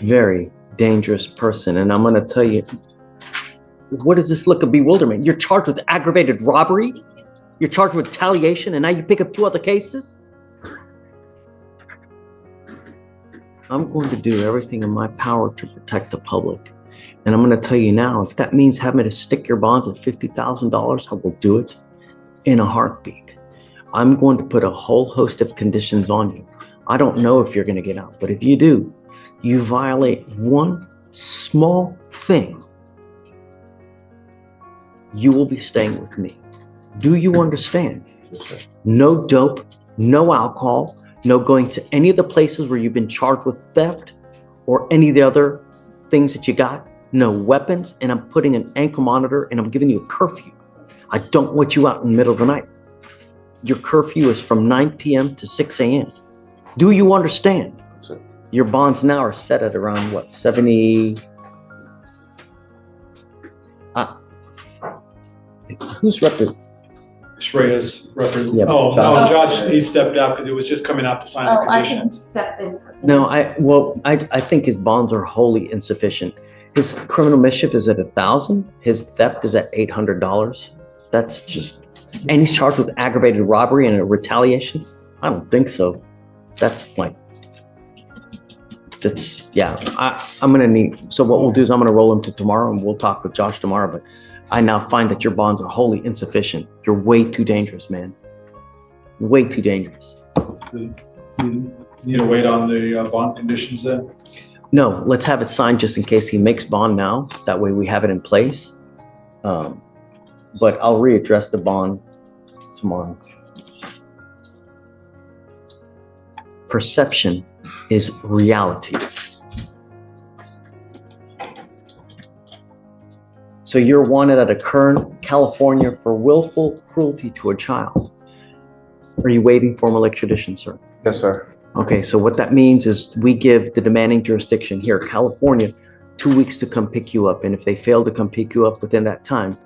very dangerous person. And I'm going to tell you, what is this look of bewilderment? You're charged with aggravated robbery. You're charged with retaliation, and now you pick up 2 other cases? I'm going to do everything in my power to protect the public. And I'm going to tell you now, if that means having to stick your bonds at $50,000, I will do it in a heartbeat. I'm going to put a whole host of conditions on you. I don't know if you're going to get out, but if you do, you violate one small thing, you will be staying with me. Do you understand? No dope, no alcohol, no going to any of the places where you've been charged with theft or any of the other things that you got. No weapons, and I'm putting an ankle monitor and I'm giving you a curfew. I don't want you out in the middle of the night. Your curfew is from 9 p.m. to 6 a.m. Do you understand? Your bonds now are set at around what, 70? Who's representing? Shreya's representative. Yeah, Oh, Josh. no, Josh, he stepped out because it was just coming out to sign the I can conditions. step in. No, I think his bonds are wholly insufficient. His criminal mischief is at 1,000. His theft is at $800. That's just, and he's charged with aggravated robbery and a retaliation. I don't think so. That's like, that's, yeah. I'm gonna need. So what we'll do is I'm gonna roll him to tomorrow, and we'll talk with Josh tomorrow. But I now find that your bonds are wholly insufficient. You're way too dangerous, man. Way too dangerous. You need to wait on the bond conditions then? No, let's have it signed just in case he makes bond now. That way we have it in place. But I'll readdress the bond tomorrow. Perception is reality. So you're wanted out of Kern, California for willful cruelty to a child. Are you waiving formal extradition, sir? Yes, sir. Okay, so what that means is we give the demanding jurisdiction here, California, 2 weeks to come pick you up. And if they fail to come pick you up within that time,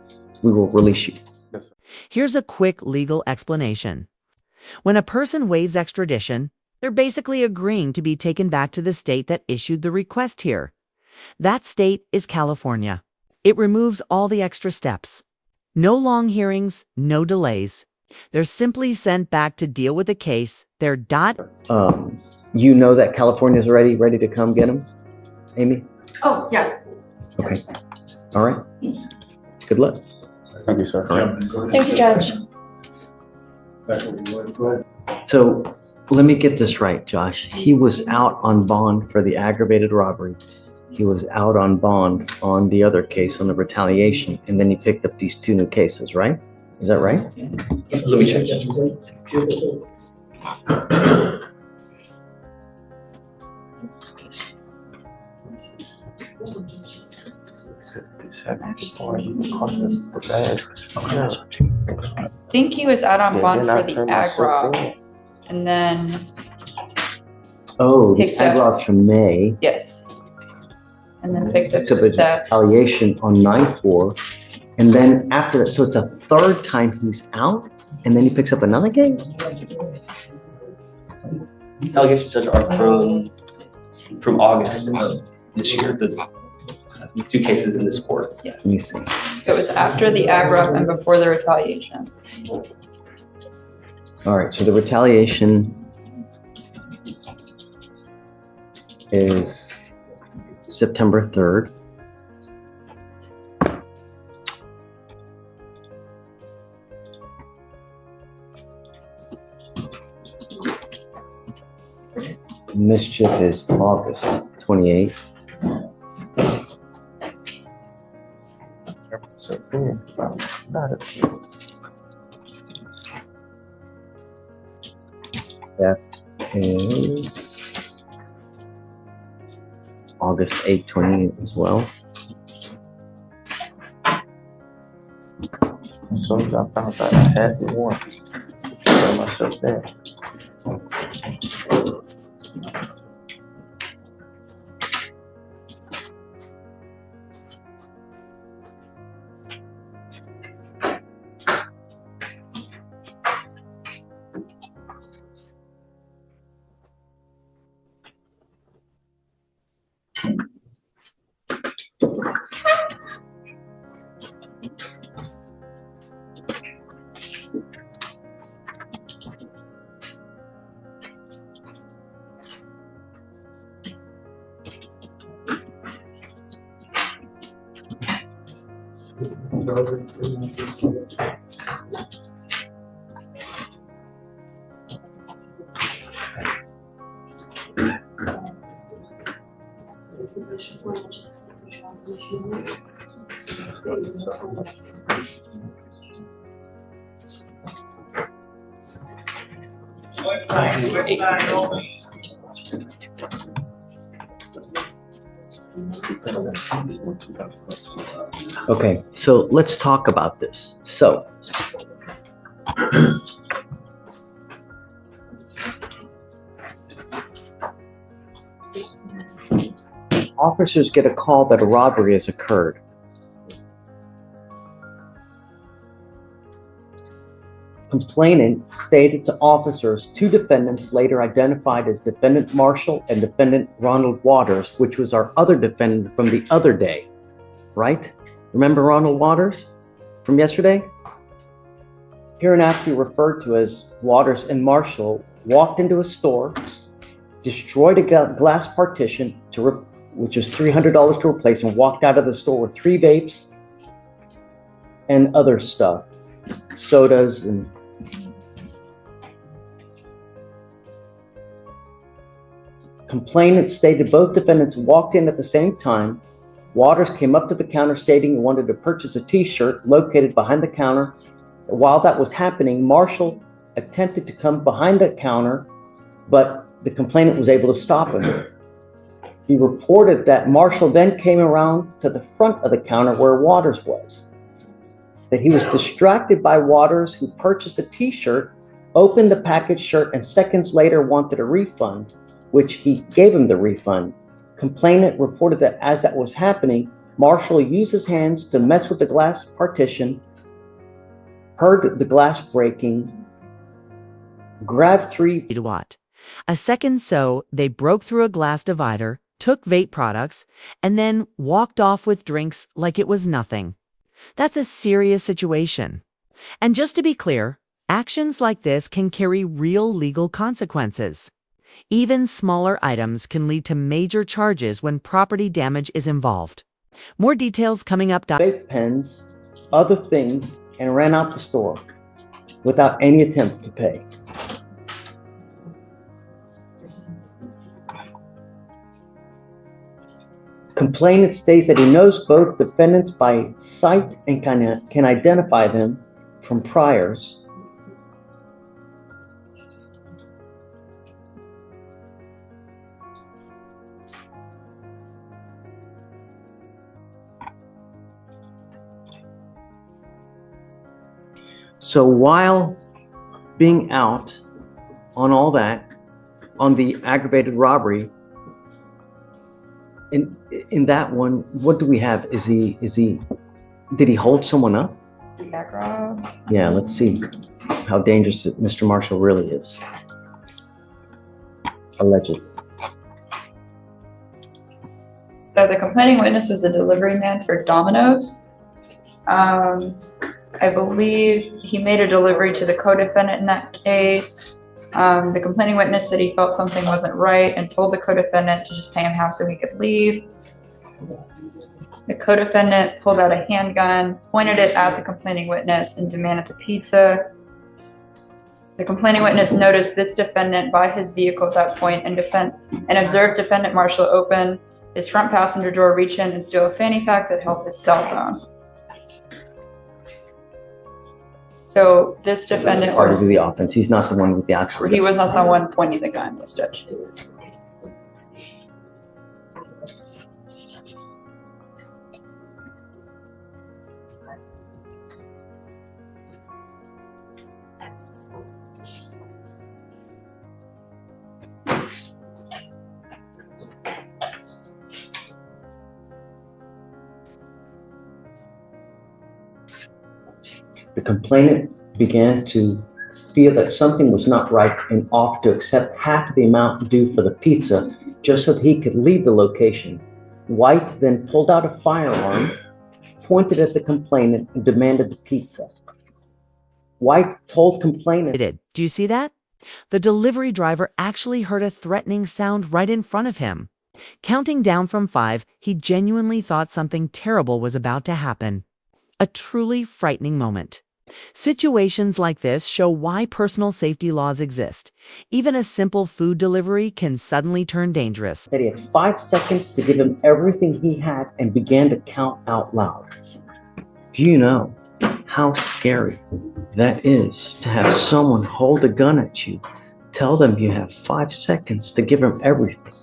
we will release you. Yes, sir. Here's a quick legal explanation. When a person waives extradition, they're basically agreeing to be taken back to the state that issued the request here. That state is California. It removes all the extra steps. No long hearings, no delays. They're simply sent back to deal with the case. They're You know that California's ready to come get him, Amy? Oh, yes. Okay. All right. Good luck. Thank you, sir. All right. Thank you, Judge. Go ahead. So let me get this right, Josh. He was out on bond for the aggravated robbery. He was out on bond on the other case, on the retaliation, and then he picked up these 2 new cases, right? Is that right? Let me check that. I think he was out on bond for the ag rob, and then, Oh, the Picked up. ag loss from May. yes. And then picked up Took a the theft. retaliation on 9/4, and then after that, so it's a 3rd time he's out, and then he picks up another case. These allegations, Judge, are from August of this year. The 2 cases in this court. Yes. Let me see. It was after the ag rob and before the retaliation. All right, so the retaliation is September 3rd. Mischief is August 28th. Theft is August 8th, 28th as well. As soon as I found out I had the warrant, I told myself that. Okay, so let's talk about this. So, officers get a call that a robbery has occurred. Complainant stated to officers two defendants later identified as defendant Marshall and defendant Ronald Waters, which was our other defendant from the other day, right? Remember Ronald Waters from yesterday? Hereinafter referred to as Waters and Marshall walked into a store, destroyed a glass partition which was $300 to replace, and walked out of the store with 3 vapes and other stuff, sodas and complainant stated both defendants walked in at the same time. Waters came up to the counter stating he wanted to purchase a t-shirt located behind the counter. While that was happening, Marshall attempted to come behind the counter, but the complainant was able to stop him. He reported that Marshall then came around to the front of the counter where Waters was, that he was distracted by Waters, who purchased a t-shirt, opened the packaged shirt, and seconds later wanted a refund, which he gave him the refund. Complainant reported that as that was happening, Marshall used his hands to mess with the glass partition, heard the glass breaking, grabbed 3 watt. A second so, they broke through a glass divider, took vape products, and then walked off with drinks like it was nothing. That's a serious situation. And just to be clear, actions like this can carry real legal consequences. Even smaller items can lead to major charges when property damage is involved. More details coming up. vape pens, other things, and ran out the store without any attempt to pay. Complainant states that he knows both defendants by sight and can identify them from priors. So while being out on all that, on the aggravated robbery, in that one, what do we have? Did he hold someone up? Background. Yeah, let's see how dangerous Mr. Marshall really is. Allegedly. So the complaining witness was a delivery man for Domino's. I believe he made a delivery to the co-defendant in that case. The complaining witness said he felt something wasn't right and told the co-defendant to just pay him half so he could leave. The co-defendant pulled out a handgun, pointed it at the complaining witness, and demanded the pizza. The complaining witness noticed this defendant by his vehicle at that point and observed defendant Marshall open his front passenger door, reach in and steal a fanny pack that held his cell phone. So this defendant Part of the offense. He's not the one with the actual. He was not the one pointing the gun, this judge. The complainant began to feel that something was not right and offered to accept half the amount due for the pizza just so that he could leave the location. White then pulled out a firearm, pointed at the complainant, and demanded the pizza. White told complainant. Do you see that? The delivery driver actually heard a threatening sound right in front of him. Counting down from 5, he genuinely thought something terrible was about to happen. A truly frightening moment. Situations like this show why personal safety laws exist. Even a simple food delivery can suddenly turn dangerous. That he had 5 seconds to give him everything he had and began to count out loud. Do you know how scary that is to have someone hold a gun at you, tell them you have 5 seconds to give them everything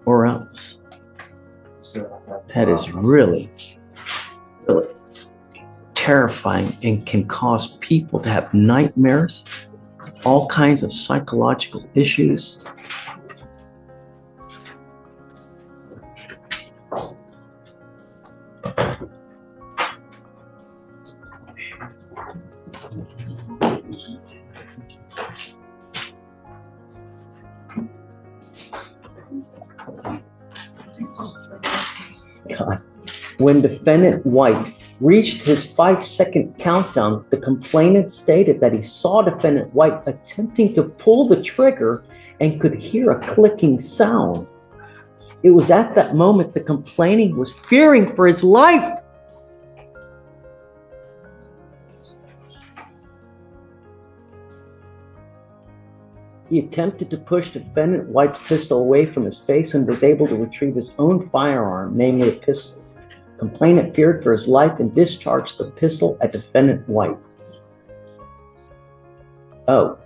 or else? That is really, really terrifying and can cause people to have nightmares, all kinds of psychological issues. God. When defendant White reached his 5-second countdown, the complainant stated that he saw defendant White attempting to pull the trigger and could hear a clicking sound. It was at that moment the complainant was fearing for his life. He attempted to push defendant White's pistol away from his face and was able to retrieve his own firearm, namely a pistol. Complainant feared for his life and discharged the pistol at defendant White. Oh,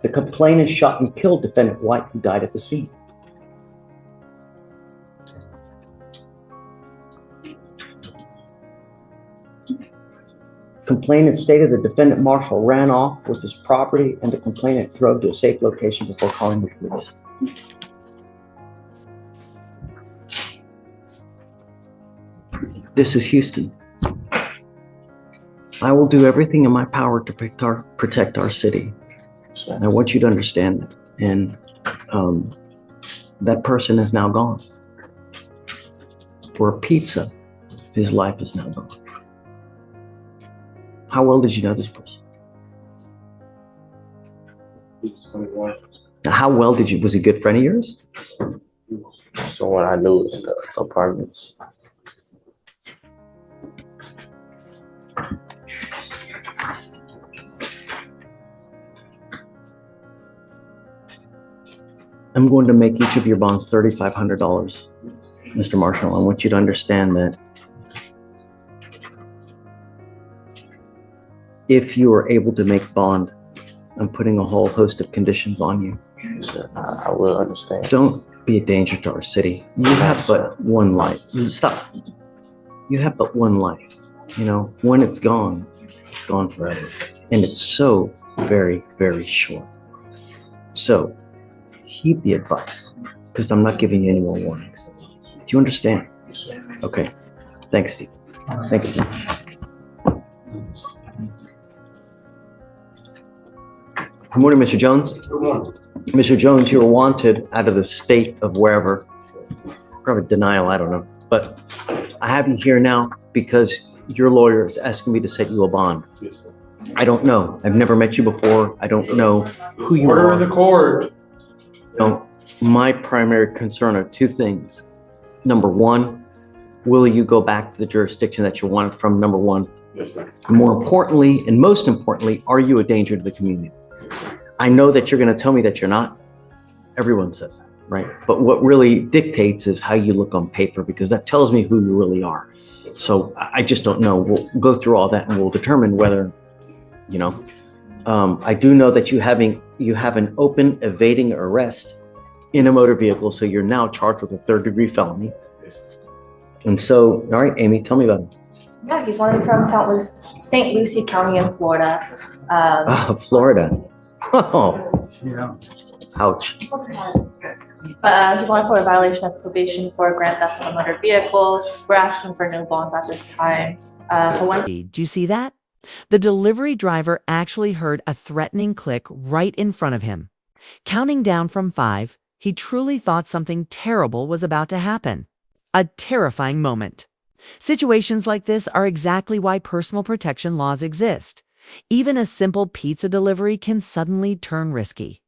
the complainant shot and killed defendant White, who died at the scene. Complainant stated the defendant Marshall ran off with his property and the complainant drove to a safe location before calling the police. This is Houston. I will do everything in my power to protect our city. I want you to understand that. And that person is now gone. For a pizza, his life is now gone. How well did you know this person? How well did you, was he a good friend of yours? Someone I knew in the apartments. I'm going to make each of your bonds $3,500, Mr. Marshall. I want you to understand that if you are able to make bond, I'm putting a whole host of conditions on you. I will understand. Don't be a danger to our city. You have but one life. Stop. You have but one life. You know, when it's gone forever. And it's so very, very short. So heed the advice, because I'm not giving you any more warnings. Do you understand? Okay. Thanks, Steve. Thank you. Good morning, Mr. Jones. Good morning. Mr. Jones, you were wanted out of the state of wherever. Probably denial, I don't know. But I have you here now because your lawyer is asking me to set you a bond. Yes, sir. I don't know. I've never met you before. I don't know who you Order are. in the court. No, my primary concern are two things. Number one, will you go back to the jurisdiction that you wanted from? Number one. Yes, sir. More importantly, and most importantly, are you a danger to the community? I know that you're going to tell me that you're not. Everyone says that, right? But what really dictates is how you look on paper, because that tells me who you really are. So I just don't know. We'll go through all that and we'll determine whether, you know. I do know that you have an open evading arrest in a motor vehicle, so you're now charged with a 3rd-degree felony. And so, all right, Amy, tell me about it. Yeah, he's wanted from St. Lucie County in Florida. Florida. Oh, Yeah. ouch. But he's wanted for a violation of probation for grand theft of a motor vehicle. We're asking for no bond at this time. For one, Do you see that? The delivery driver actually heard a threatening click right in front of him. Counting down from 5, he truly thought something terrible was about to happen. A terrifying moment. Situations like this are exactly why personal protection laws exist. Even a simple pizza delivery can suddenly turn risky.